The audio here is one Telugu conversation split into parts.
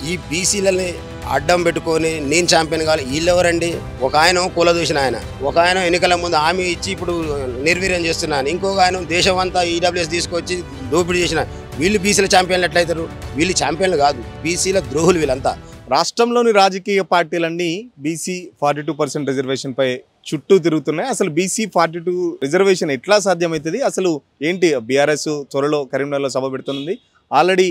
ఈ బీసీలని అడ్డం పెట్టుకొని నేను ఛాంపియన్ కావాలి. వీళ్ళెవరండి? ఒక ఆయన కుల దూషణ, ఆయన ఒక ఆయన ఎన్నికల ముందు హామీ ఇచ్చి ఇప్పుడు నిర్వీర్యం చేస్తున్నాను, ఇంకొక ఆయన దేశం అంతా ఈడబ్ల్యూఎస్ తీసుకొచ్చి దోపిడీ చేసిన. వీళ్ళు బీసీల ఛాంపియన్లు ఎట్లయితారు? వీళ్ళు ఛాంపియన్లు కాదు, బీసీల ద్రోహులు వీళ్ళంతా. రాష్ట్రంలోని రాజకీయ పార్టీలన్నీ బీసీ 42% రిజర్వేషన్ పై చుట్టూ తిరుగుతున్నాయి. అసలు బీసీ 42 రిజర్వేషన్ ఎట్లా సాధ్యమవుతుంది? అసలు ఏంటి? బీఆర్ఎస్ త్వరలో కరీంనగర్లో సభ పెడుతుంది. ఆల్రెడీ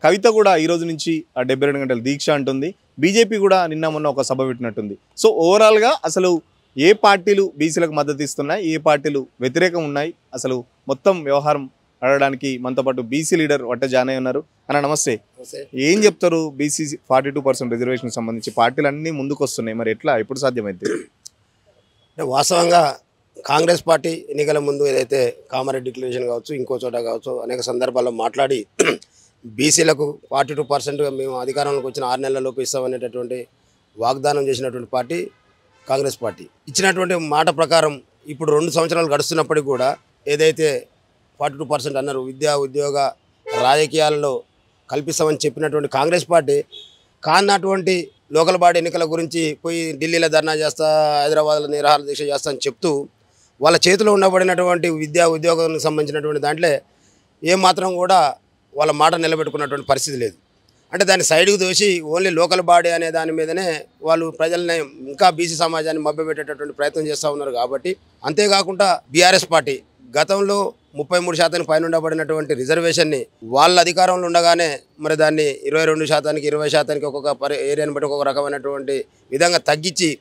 కవిత కూడా ఈ రోజు నుంచి 72 గంటల దీక్ష అంటుంది. బీజేపీ కూడా నిన్న మొన్న ఒక సభ పెట్టినట్టుంది. సో ఓవరాల్గా అసలు ఏ పార్టీలు బీసీలకు మద్దతు ఇస్తున్నాయి, ఏ పార్టీలు వ్యతిరేకం ఉన్నాయి, అసలు మొత్తం వ్యవహారం అడగడానికి మనతో పాటు బీసీ లీడర్ వట్ట జానయ్య ఉన్నారు. అన్న నమస్తే. ఏం చెప్తారు బీసీ 42% రిజర్వేషన్ సంబంధించి? పార్టీలు అన్నీ ముందుకు వస్తున్నాయి, మరి ఎట్లా ఎప్పుడు సాధ్యమైతే? వాస్తవంగా కాంగ్రెస్ పార్టీ ఎన్నికల ముందు ఏదైతే కామారెడ్డి డిక్లరేషన్ కావచ్చు, ఇంకో చోట కావచ్చు, అనేక సందర్భాల్లో మాట్లాడి బీసీలకు 42% మేము అధికారంలోకి వచ్చిన 6 నెలలలోపు ఇస్తామనేటటువంటి వాగ్దానం చేసినటువంటి పార్టీ కాంగ్రెస్ పార్టీ. ఇచ్చినటువంటి మాట ప్రకారం ఇప్పుడు 2 సంవత్సరాలు గడుస్తున్నప్పటికీ కూడా ఏదైతే 42% అన్నారు విద్యా ఉద్యోగ రాజకీయాల్లో కల్పిస్తామని చెప్పినటువంటి కాంగ్రెస్ పార్టీ కానటువంటి లోకల్ బాడీ ఎన్నికల గురించి పోయి ఢిల్లీలో ధర్నా చేస్తా, హైదరాబాద్లో నిరాహార దీక్ష చేస్తా అని చెప్తూ వాళ్ళ చేతిలో ఉండబడినటువంటి విద్యా ఉద్యోగానికి సంబంధించినటువంటి దాంట్లో ఏమాత్రం కూడా వాళ్ళ మాట నిలబెట్టుకున్నటువంటి పరిస్థితి లేదు. అంటే దాన్ని సైడ్కి దోసి ఓన్లీ లోకల్ బాడీ అనే దాని మీదనే వాళ్ళు ప్రజల్ని ఇంకా బీసీ సమాజాన్ని మభ్యపెట్టేటటువంటి ప్రయత్నం చేస్తూ ఉన్నారు. కాబట్టి అంతేకాకుండా బీఆర్ఎస్ పార్టీ గతంలో 33% పైన ఉండబడినటువంటి రిజర్వేషన్ని వాళ్ళ అధికారంలో ఉండగానే మరి దాన్ని 22%, 20% ఒక్కొక్క ఏరియాని బట్టి ఒక్కొక్క రకమైనటువంటి విధంగా తగ్గించి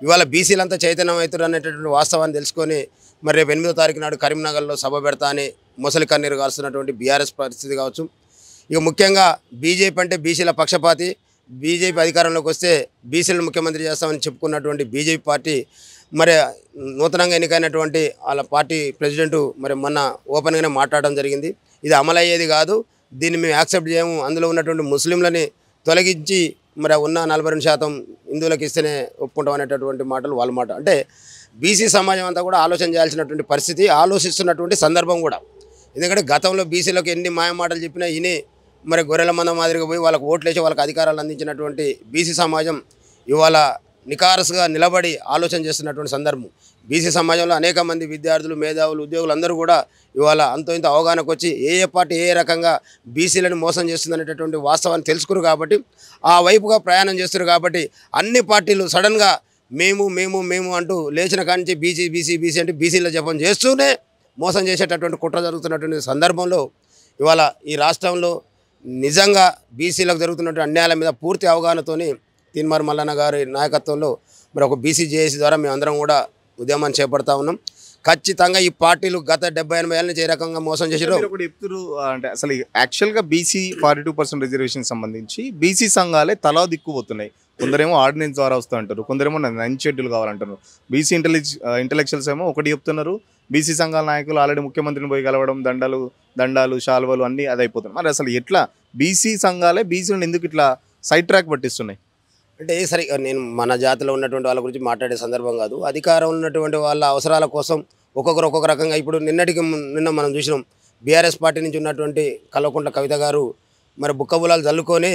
ఇవాళ బీసీలంతా చైతన్యం అవుతారు అనేటటువంటి వాస్తవాన్ని తెలుసుకొని మరి రేపు 8వ తారీఖు నాడు కరీంనగర్లో సభ పెడతా అని మొసలి కన్నీరు కారుస్తున్నటువంటి బీఆర్ఎస్ పరిస్థితి కావచ్చు. ఇక ముఖ్యంగా బీజేపీ అంటే బీసీల పక్షపాతి, బీజేపీ అధికారంలోకి వస్తే బీసీలను ముఖ్యమంత్రి చేస్తామని చెప్పుకున్నటువంటి బీజేపీ పార్టీ మరి నూతనంగా ఎన్నికైనటువంటి వాళ్ళ పార్టీ ప్రెసిడెంటు మరి మొన్న ఓపెన్గానే మాట్లాడడం జరిగింది. ఇది అమలయ్యేది కాదు, దీన్ని మేము యాక్సెప్ట్ చేయము, అందులో ఉన్నటువంటి ముస్లింలని తొలగించి మరి ఉన్న 42% హిందువులకు ఇస్తేనే ఒప్పుకుంటాం అనేటటువంటి మాటలు వాళ్ళ మాట. అంటే బీసీ సమాజం అంతా కూడా ఆలోచన చేయాల్సినటువంటి పరిస్థితి, ఆలోచిస్తున్నటువంటి సందర్భం కూడా. ఎందుకంటే గతంలో బీసీలకు ఎన్ని మాయమాటలు చెప్పినా ఇని మరి గొర్రెల మంద మాదిరిగా పోయి వాళ్ళకు ఓట్లేసి వాళ్ళకి అధికారాలు అందించినటువంటి బీసీ సమాజం ఇవాళ నికారసుగా నిలబడి ఆలోచన చేస్తున్నటువంటి సందర్భం. బీసీ సమాజంలో అనేక మంది విద్యార్థులు, మేధావులు, ఉద్యోగులు అందరూ కూడా ఇవాళ అంతో ఇంత అవగాహనకు వచ్చి ఏ పార్టీ ఏ రకంగా బీసీలను మోసం చేస్తుందనేటటువంటి వాస్తవాన్ని తెలుసుకురు కాబట్టి ఆ వైపుగా ప్రయాణం చేస్తారు. కాబట్టి అన్ని పార్టీలు సడన్గా మేము మేము మేము అంటూ లేచిన కానించి బీసీ బీసీ బీసీ అంటే బీసీల జపం చేస్తూనే మోసం చేసేటటువంటి కుట్ర జరుగుతున్నటువంటి సందర్భంలో ఇవాళ ఈ రాష్ట్రంలో నిజంగా బీసీలకు జరుగుతున్నటువంటి అన్యాయాల మీద పూర్తి అవగాహనతోని తీన్మార్ మల్లన్న గారి నాయకత్వంలో మరి ఒక బీసీ జేఏసీ ద్వారా మేము అందరం కూడా ఉద్యమాన్ని చేపడతా ఉన్నాం. ఖచ్చితంగా ఈ పార్టీలు గత 70-80 ఏళ్ళ నుంచి ఏ రకంగా మోసం చేసారు చెప్తారు. అంటే అసలు యాక్చువల్గా బీసీ 42% రిజర్వేషన్ సంబంధించి బీసీ సంఘాలే తలా దిక్కుపోతున్నాయి. కొందరేమో ఆర్డినెన్స్ ద్వారా వస్తూ అంటారు, కొందరేమో 9 షెడ్యూల్ కావాలంటారు. బీసీ ఇంటలెక్చువల్స్ ఏమో ఒకటి చెప్తున్నారు. బీసీ సంఘాల నాయకులు ఆల్రెడీ ముఖ్యమంత్రిని పోయి కలవడం, దండాలు శాలువలు అన్నీ అది అయిపోతున్నాయి. మరి అసలు ఎట్లా బీసీ సంఘాలే బీసీలను ఎందుకు ఇట్లా సైడ్ ట్రాక్ పట్టిస్తున్నాయి? అంటే సరే, నేను మన జాతిలో ఉన్నటువంటి వాళ్ళ గురించి మాట్లాడే సందర్భం కాదు. అధికారం ఉన్నటువంటి వాళ్ళ అవసరాల కోసం ఒక్కొక్కరు ఒక్కొక్క రకంగా. ఇప్పుడు నిన్న మనం చూసినాం బీఆర్ఎస్ పార్టీ నుంచి ఉన్నటువంటి కల్వకుంట్ల కవిత గారు మరి బుక్కబులాలు జల్లుకొని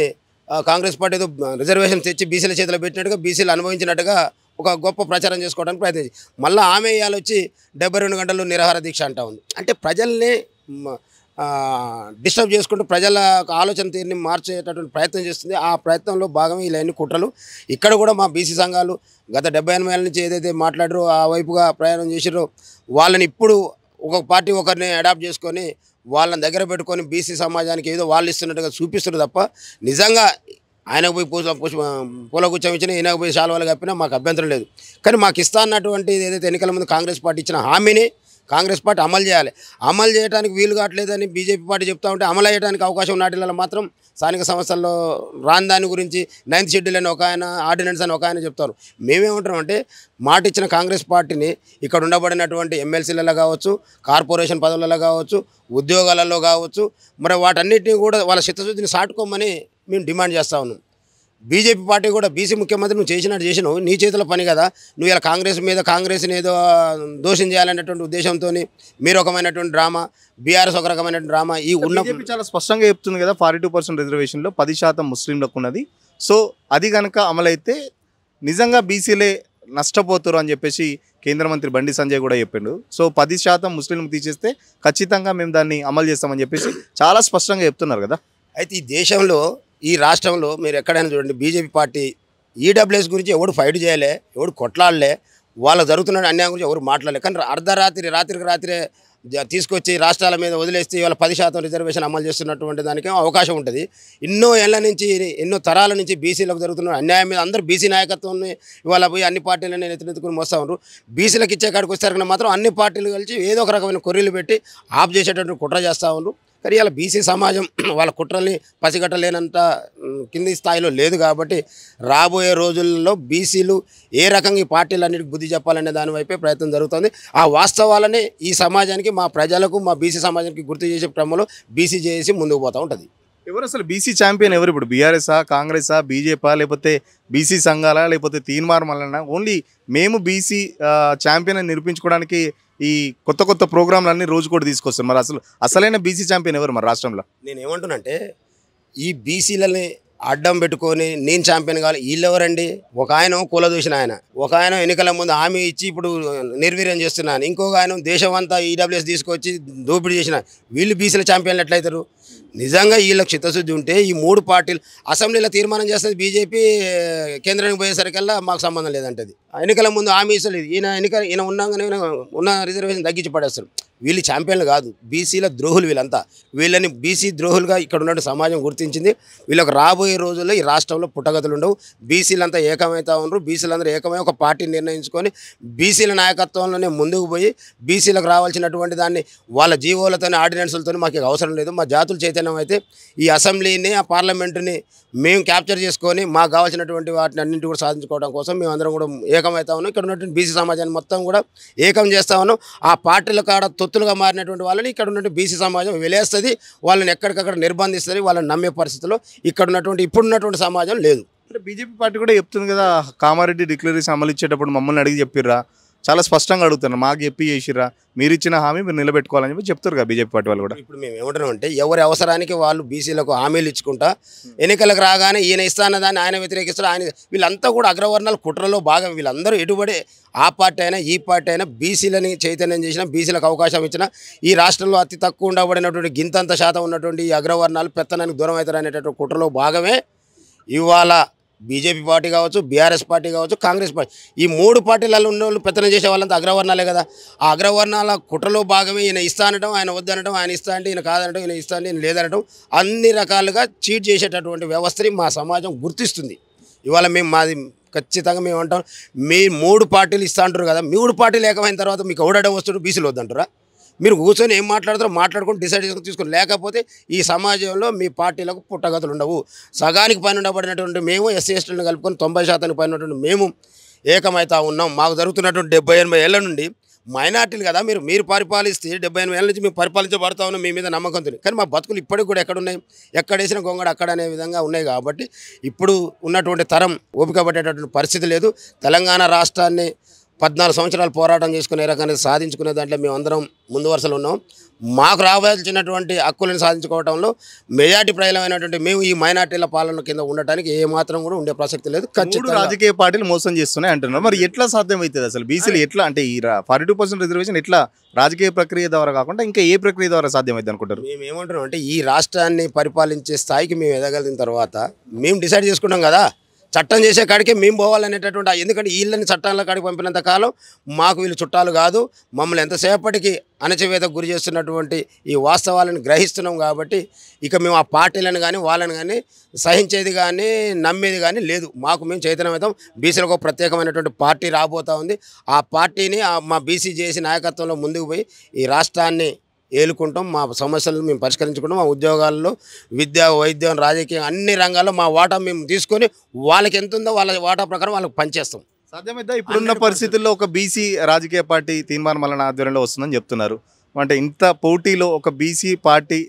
కాంగ్రెస్ పార్టీతో రిజర్వేషన్ తెచ్చి బీసీల చేతిలో పెట్టినట్టుగా, బీసీలు అనుభవించినట్టుగా ఒక గొప్ప ప్రచారం చేసుకోవడానికి ప్రయత్నించి మళ్ళీ ఆమె ఇవాళ వచ్చి 72 గంటలు నిరాహార దీక్ష అంటా ఉంది. అంటే ప్రజల్ని డిస్టర్బ్ చేసుకుంటూ ప్రజల ఆలోచన తీరుని మార్చేటటువంటి ప్రయత్నం చేస్తుంది. ఆ ప్రయత్నంలో భాగమే ఇలాన్ని కుట్రలు. ఇక్కడ కూడా మా బీసీ సంఘాలు గత 70-80 ఏళ్ళ నుంచి ఏదైతే మాట్లాడారో ఆ వైపుగా ప్రయాణం చేసారో వాళ్ళని ఇప్పుడు ఒక పార్టీ ఒకరిని అడాప్ట్ చేసుకొని వాళ్ళని దగ్గర పెట్టుకొని బీసీ సమాజానికి ఏదో వాళ్ళు ఇస్తున్నట్టుగా చూపిస్తున్నారు తప్ప నిజంగా ఆయనకు పోయి పూల గుచ్చం ఇచ్చినా ఈయనకు పోయి శాలువాలు కప్పినా మాకు అభ్యంతరం లేదు. కానీ మాకు ఇస్తా అన్నటువంటి ఏదైతే ఎన్నికల ముందు కాంగ్రెస్ పార్టీ ఇచ్చిన హామీని కాంగ్రెస్ పార్టీ అమలు చేయాలి. అమలు చేయడానికి వీలు కావట్లేదని బీజేపీ పార్టీ చెప్తా ఉంటే అమలు అయ్యడానికి అవకాశం నాటిలలో మాత్రం స్థానిక సంస్థల్లో రాని దాని గురించి 9th షెడ్యూల్ అని ఒక ఆయన, ఆర్డినెన్స్ అని ఒక ఆయన చెప్తారు. మేమేమంటామంటే మాట ఇచ్చిన కాంగ్రెస్ పార్టీని ఇక్కడ ఉండబడినటువంటి ఎమ్మెల్సీలలో కావచ్చు, కార్పొరేషన్ పదవులలో కావచ్చు, ఉద్యోగాలలో కావచ్చు, మరి వాటన్నిటిని కూడా వాళ్ళ చిత్తశుద్ధిని సాటుకోమని మేము డిమాండ్ చేస్తూ ఉన్నాం. బీజేపీ పార్టీ కూడా బీసీ ముఖ్యమంత్రి నువ్వు చేసినట్టు చేసినావు, నీ చేతుల పని కదా. నువ్వు ఇలా కాంగ్రెస్ని ఏదో దోషం చేయాలనేటువంటి ఉద్దేశంతో మీరు రకమైనటువంటి డ్రామా, బీఆర్ఎస్ ఒక రకమైనటువంటి డ్రామా. ఈ ఉన్న బీజేపీ చాలా స్పష్టంగా చెప్తుంది కదా 42% రిజర్వేషన్లో 10% ముస్లింలకు ఉన్నది. సో అది కనుక అమలైతే నిజంగా బీసీలే నష్టపోతారు అని చెప్పేసి కేంద్ర మంత్రి బండి సంజయ్ కూడా చెప్పిండు. సో 10% ముస్లింలకు తీసేస్తే ఖచ్చితంగా మేము దాన్ని అమలు చేస్తామని చెప్పేసి చాలా స్పష్టంగా చెప్తున్నారు కదా. అయితే ఈ దేశంలో, ఈ రాష్ట్రంలో మీరు ఎక్కడైనా చూడండి, బీజేపీ పార్టీ ఈడబ్ల్యూఎస్ గురించి ఎవడు ఫైట్ చేయలే, ఎవడు కొట్లాడలే, వాళ్ళకు జరుగుతున్న అన్యాయం గురించి ఎవరు మాట్లాడలే. కానీ రాత్రికి రాత్రే తీసుకొచ్చి రాష్ట్రాల మీద వదిలేస్తే ఇవాళ 10% రిజర్వేషన్ అమలు చేస్తున్నటువంటి దానికి అవకాశం ఉంటుంది. ఎన్నో ఏళ్ల నుంచి, ఎన్నో తరాల నుంచి బీసీలకు జరుగుతున్న అన్యాయం మీద అందరూ బీసీ నాయకత్వాన్ని ఇవాళ పోయి అన్ని పార్టీలని ఎత్తుకుని మోస్తూ ఉన్నారు. బీసీలకు ఇచ్చే కాడికి వచ్చేసరికి మాత్రం అన్ని పార్టీలు కలిసి ఏదో ఒక రకమైన కొర్రీలు పెట్టి ఆఫ్ చేసేటటువంటి కుట్ర చేస్తూ ఉన్నారు. కానీ ఇలా బీసీ సమాజం వాళ్ళ కుట్రల్ని పసిగట్టలేనంత కింది స్థాయిలో లేదు. కాబట్టి రాబోయే రోజుల్లో బీసీలు ఏ రకంగా ఈ పార్టీలన్నిటికీ బుద్ధి చెప్పాలనే దానివైపే ప్రయత్నం జరుగుతుంది. ఆ వాస్తవాలని ఈ సమాజానికి, మా ప్రజలకు, మా బీసీ సమాజానికి గుర్తు చేసే క్రమంలో బీసీ చేసి ముందుకు పోతూ ఉంటుంది. ఎవరు అసలు బీసీ ఛాంపియన్ ఎవరు ఇప్పుడు? బీఆర్ఎస్ఆ, కాంగ్రెసా, బీజేపీ, లేకపోతే బీసీ సంఘాలా, లేకపోతే తీన్మార్ మల్లన్న? ఓన్లీ మేము బీసీ ఛాంపియన్ అని నిరూపించుకోవడానికి ఈ కొత్త ప్రోగ్రాంలన్నీ రోజు కూడా తీసుకొస్తారు. మరి అసలైన బీసీ ఛాంపియన్ ఎవరు మరి రాష్ట్రంలో? నేను ఏమంటున్నానంటే, ఈ బీసీలని అడ్డం పెట్టుకొని నేను ఛాంపియన్ కావాలి, వీళ్ళెవరండి? ఒక ఆయన కుల దూషణ, ఒక ఆయన ఎన్నికల ముందు హామీ ఇచ్చి ఇప్పుడు నిర్వీర్యం చేస్తున్నాను, ఇంకొక ఆయన దేశం అంతా ఈడబ్ల్యూఎస్ తీసుకొచ్చి దోపిడీ చేసిన. వీళ్ళు బీసీల ఛాంపియన్లు ఎట్లయితారు? నిజంగా వీళ్ళకి చిత్తశుద్ధి ఉంటే ఈ మూడు పార్టీలు అసెంబ్లీలో తీర్మానం చేస్తుంది, బీజేపీ కేంద్రానికి పోయేసరికల్లా మాకు సంబంధం లేదంటది. ఎన్నికల ముందు హామీ ఇస్తలేదు, ఈయన ఉన్నాగానే ఉన్న రిజర్వేషన్ తగ్గించి పడేస్తారు. వీళ్ళు ఛాంపియన్లు కాదు, బీసీల ద్రోహులు వీళ్ళంతా. వీళ్ళని బీసీ ద్రోహులుగా ఇక్కడ ఉన్నట్టు సమాజం గుర్తించింది. వీళ్ళకి రాబోయే రోజుల్లో ఈ రాష్ట్రంలో పుట్టగతులు ఉండవు. బీసీలంతా ఏకమవుతా ఉన్నారు. బీసీలందరూ ఏకమై ఒక పార్టీని నిర్ణయించుకొని బీసీల నాయకత్వంలోనే ముందుకు పోయి బీసీలకు రావాల్సినటువంటి దాన్ని వాళ్ళ జీవోలతో, ఆర్డినెన్సులతో మాకు అవసరం లేదు. మా జాతుల చైతన్యం అయితే ఈ అసెంబ్లీని, ఆ పార్లమెంటుని మేము క్యాప్చర్ చేసుకొని మాకు కావాల్సినటువంటి వాటిని అన్నింటి కూడా సాధించుకోవడం కోసం మేము అందరం కూడా ఏకమవుతా ఉన్నాం. ఇక్కడ ఉన్నటువంటి బీసీ సమాజాన్ని మొత్తం కూడా ఏకం చేస్తా ఉన్నాం. ఆ పార్టీల కాడ తొత్తులుగా మారినటువంటి వాళ్ళని ఇక్కడ ఉన్నటువంటి బీసీ సమాజం వెలేస్తుంది, వాళ్ళని ఎక్కడికక్కడ నిర్బంధిస్తుంది. వాళ్ళని నమ్మే పరిస్థితిలో ఇక్కడ ఉన్నటువంటి ఇప్పుడున్నటువంటి సమాజం లేదు. అంటే బీజేపీ పార్టీ కూడా చెప్తుంది కదా, కామారెడ్డి డిక్లరేషన్ అమలు ఇచ్చేటప్పుడు మమ్మల్ని అడిగి చెప్పిర్రా, చాలా స్పష్టంగా అడుగుతున్నారు, మాకు చెప్పి చేసిర్రా, మీరు ఇచ్చిన హామీ మీరు నిలబెట్టుకోవాలని చెప్పి చెప్తారు కదా బీజేపీ పార్టీ వాళ్ళు కూడా. ఇప్పుడు మేము ఏమంటున్నామంటే, ఎవరి అవసరానికి వాళ్ళు బీసీలకు హామీలు ఇచ్చుకుంటా ఎన్నికలకు రాగానే ఈయన ఇస్తాన్న దాన్ని ఆయన వ్యతిరేకిస్తారు. వీళ్ళంతా కూడా అగ్రవర్ణాల కుట్రలో భాగం. వీళ్ళందరూ ఎటుబడి ఆ పార్టీ అయినా ఈ పార్టీ అయినా బీసీలని చైతన్యం చేసిన, బీసీలకు అవకాశం ఇచ్చిన, ఈ రాష్ట్రంలో అతి తక్కువ ఉండబడినటువంటి గింతంత శాతం ఉన్నటువంటి ఈ అగ్రవర్ణాలు పెత్తనానికి దూరం అవుతారు అనేటటువంటి కుట్రలో భాగమే ఇవాళ బీజేపీ పార్టీ కావచ్చు, బీఆర్ఎస్ పార్టీ కావచ్చు, కాంగ్రెస్ పార్టీ, ఈ మూడు పార్టీలలో ఉన్న వాళ్ళు పెత్తనం చేసే వాళ్ళంతా అగ్రవర్ణాలే కదా. ఆ అగ్రవర్ణాల కుట్రలో భాగమే ఈయన ఇస్తా అనడం, ఆయన వద్దనడం, ఆయన ఇస్తా అంటే ఈయన కాదనడం, ఈయన ఇస్తా అంటే ఈయన లేదనడం, అన్ని రకాలుగా చీట్ చేసేటటువంటి వ్యవస్థని మా సమాజం గుర్తిస్తుంది. ఇవాళ మాది ఖచ్చితంగా మేము అంటాం, మీ మూడు పార్టీలు ఇస్తా అంటారు కదా, మూడు పార్టీలు ఏకమైన తర్వాత మీకు ఎవడడం వస్తుడు బీసీలు వద్దంటారా? మీరు కూర్చొని ఏం మాట్లాడతారో మాట్లాడుకొని డిసైడ్ చేసుకొని తీసుకొని, లేకపోతే ఈ సమాజంలో మీ పార్టీలకు పుట్టగతులు ఉండవు. సగానికి పైన ఉండబడినటువంటి మేము ఎస్సీ ఎస్టీలను కలుపుకొని 90% పైన ఉన్నటువంటి మేము ఏకమవుతా ఉన్నాం. మాకు జరుగుతున్నటువంటి 70-80 ఏళ్ళ నుండి మైనార్టీలు కదా, మీరు పరిపాలిస్తే 70-80 ఏళ్ళ నుంచి మేము పరిపాలించబడతా ఉన్నాం మీ మీద నమ్మకంతో. కానీ మా బతుకులు ఇప్పటికి కూడా ఎక్కడున్నాయి, ఎక్కడేసిన గొంగడ అక్కడ అనే విధంగా ఉన్నాయి. కాబట్టి ఇప్పుడు ఉన్నటువంటి తరం ఓపిక పట్టేటటువంటి పరిస్థితి లేదు. తెలంగాణ రాష్ట్రాన్ని 14 సంవత్సరాలు పోరాటం చేసుకునే రకాన్ని సాధించుకునే దాంట్లో మేము అందరం ముందు వరుసలో ఉన్నాం. మాకు రావాల్సినటువంటి హక్కులను సాధించుకోవడంలో మెజార్టీ ప్రజలమైనటువంటి మేము ఈ మైనార్టీల పాలన కింద ఉండటానికి ఏమాత్రం కూడా ఉండే ప్రసక్తి లేదు. ఖచ్చితంగా రాజకీయ పార్టీలు మోసం చేస్తున్నాయి అంటున్నారు. మరి ఎట్లా సాధ్యమవుతుంది అసలు? బీసీలు ఎట్లా అంటే ఈ 42% రిజర్వేషన్ ఎట్లా రాజకీయ ప్రక్రియ ద్వారా కాకుండా ఇంకా ఏ ప్రక్రియ ద్వారా సాధ్యమైంది అనుకుంటారు? మేము ఏమంటున్నాం అంటే, ఈ రాష్ట్రాన్ని పరిపాలించే స్థాయికి మేము ఎదగలిగిన తర్వాత మేము డిసైడ్ చేసుకుంటాం కదా, చట్టం చేసే కాడికే మేము పోవాలనేటటువంటి. ఎందుకంటే వీళ్ళని చట్టాల కాడికి పంపినంత కాలం మాకు వీళ్ళు చుట్టాలు కాదు, మమ్మల్ని ఎంతసేపటికి అణచివేతకు గురి చేస్తున్నటువంటి ఈ వాస్తవాలను గ్రహిస్తున్నాం. కాబట్టి ఇక మేము ఆ పార్టీలను కానీ వాళ్ళని కానీ సహించేది కానీ నమ్మేది కానీ లేదు. మాకు మేము చైతన్యమవుతాం. బీసీలకు ఒక ప్రత్యేకమైనటువంటి పార్టీ రాబోతూ ఉంది. ఆ పార్టీని మా బీసీ చేసి నాయకత్వంలో ముందుకు పోయి ఈ రాష్ట్రాన్ని ఏలుకుంటాం. మా సమస్యలను మేము పరిష్కరించుకుంటాం. మా ఉద్యోగాల్లో, విద్య, వైద్యం, రాజకీయం అన్ని రంగాల్లో మా వాటా మేము తీసుకొని వాళ్ళకి ఎంత ఉందో వాళ్ళ వాటా ప్రకారం వాళ్ళకి పనిచేస్తాం. సాధ్యమైతే ఇప్పుడున్న పరిస్థితుల్లో ఒక బీసీ రాజకీయ పార్టీ తీన్మార్ మల్లన్న ఆధ్వర్యంలో వస్తుందని చెప్తున్నారు. అంటే ఇంత పోటీలో ఒక బీసీ పార్టీ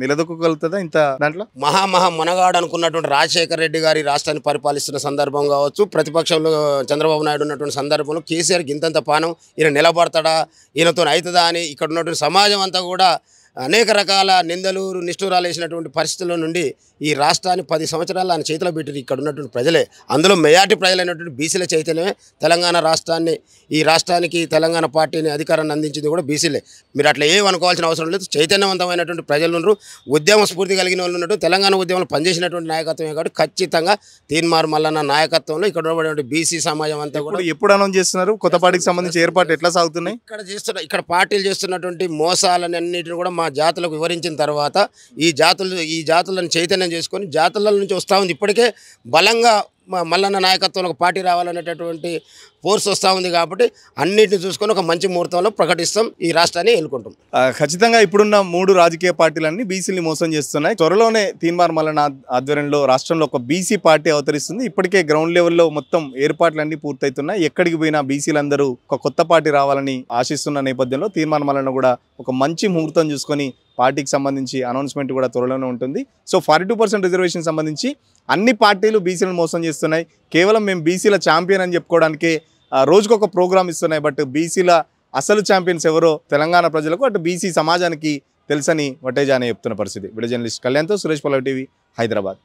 నిలదొక్కగలుగుతుందా ఇంత దాంట్లో? మహా మనగాడు అనుకున్నటువంటి రాజశేఖర రెడ్డి గారి రాష్ట్రాన్ని పరిపాలిస్తున్న సందర్భం కావచ్చు, ప్రతిపక్షంలో చంద్రబాబు నాయుడు ఉన్నటువంటి సందర్భంలో కేసీఆర్కి ఇంతంత పానం, ఈయన నిలబడతాడా, ఈయనతో అవుతుందా అని ఇక్కడ ఉన్నటువంటి సమాజం అంతా కూడా అనేక రకాల నిందలు నిష్ఠూరాలు వేసినటువంటి పరిస్థితుల నుండి ఈ రాష్ట్రాన్ని 10 సంవత్సరాలు ఆయన చేతిలో పెట్టింది ఇక్కడ ఉన్నటువంటి ప్రజలే. అందులో మెజార్టీ ప్రజలైనటువంటి బీసీల చైతన్యమే తెలంగాణ రాష్ట్రాన్ని, ఈ రాష్ట్రానికి తెలంగాణ పార్టీని అధికారాన్ని అందించింది కూడా బీసీలే. మీరు అట్లా ఏమనుకోవాల్సిన అవసరం లేదు. చైతన్యవంతమైనటువంటి ప్రజలు ఉన్నారు, ఉద్యమ స్ఫూర్తి కలిగిన వాళ్ళు ఉన్నట్టు తెలంగాణ ఉద్యమంలో పనిచేసినటువంటి నాయకత్వమే కాబట్టి ఖచ్చితంగా తీన్మార్ మల్లన్న నాయకత్వంలో ఇక్కడ ఉన్నటువంటి బీసీ సమాజం అంతా కూడా ఎప్పుడు అనౌన్స్ చేస్తున్నారు? కొత్త పార్టీకి సంబంధించి ఏర్పాటు ఎట్లా సాగుతున్నాయి? ఇక్కడ పార్టీలు చేస్తున్నటువంటి మోసాలని అన్నిటిని కూడా మా జాతులకు వివరించిన తర్వాత ఈ జాతులను చైతన్యం చేసుకొని జాతుల నుంచి వస్తూ ఉంది. ఇప్పటికే బలంగా మల్లన్న నాయకత్వంలో ఒక పార్టీ రావాలనేటటువంటి ఫోర్స్ వస్తూ ఉంది కాబట్టి అన్నిటిని చూసుకొని ఒక మంచి ముహూర్తంలో ప్రకటిస్తాం, ఈ రాష్ట్రాన్ని ఎన్నుకుంటాం. ఖచ్చితంగా ఇప్పుడున్న 3 రాజకీయ పార్టీలన్నీ బీసీని మోసం చేస్తున్నాయి. త్వరలోనే తీన్మార్ మల్లన్న ఆధ్వర్యంలో రాష్ట్రంలో ఒక బీసీ పార్టీ అవతరిస్తుంది. ఇప్పటికే గ్రౌండ్ లెవెల్లో మొత్తం ఏర్పాట్లన్నీ పూర్తవుతున్నాయి. ఎక్కడికి పోయినా బీసీలందరూ ఒక కొత్త పార్టీ రావాలని ఆశిస్తున్న నేపథ్యంలో తీన్మార్ మల్లన్న కూడా ఒక మంచి ముహూర్తం చూసుకొని పార్టీకి సంబంధించి అనౌన్స్మెంట్ కూడా త్వరలోనే ఉంటుంది. సో 42% రిజర్వేషన్ సంబంధించి అన్ని పార్టీలు బీసీలను మోసం చేస్తున్నాయి. కేవలం మేము బీసీల ఛాంపియన్ అని చెప్పుకోవడానికి రోజుకొక ప్రోగ్రామ్ ఇస్తున్నాయి. బట్ బీసీల అసలు ఛాంపియన్స్ ఎవరో తెలంగాణ ప్రజలకు అటు బీసీ సమాజానికి తెలుసని వటేజానే చెప్తున్న పరిస్థితి. వీడియో జర్నలిస్ట్ కళ్యాణ్తో సురేష్ పల్లవి టీవీ, హైదరాబాద్.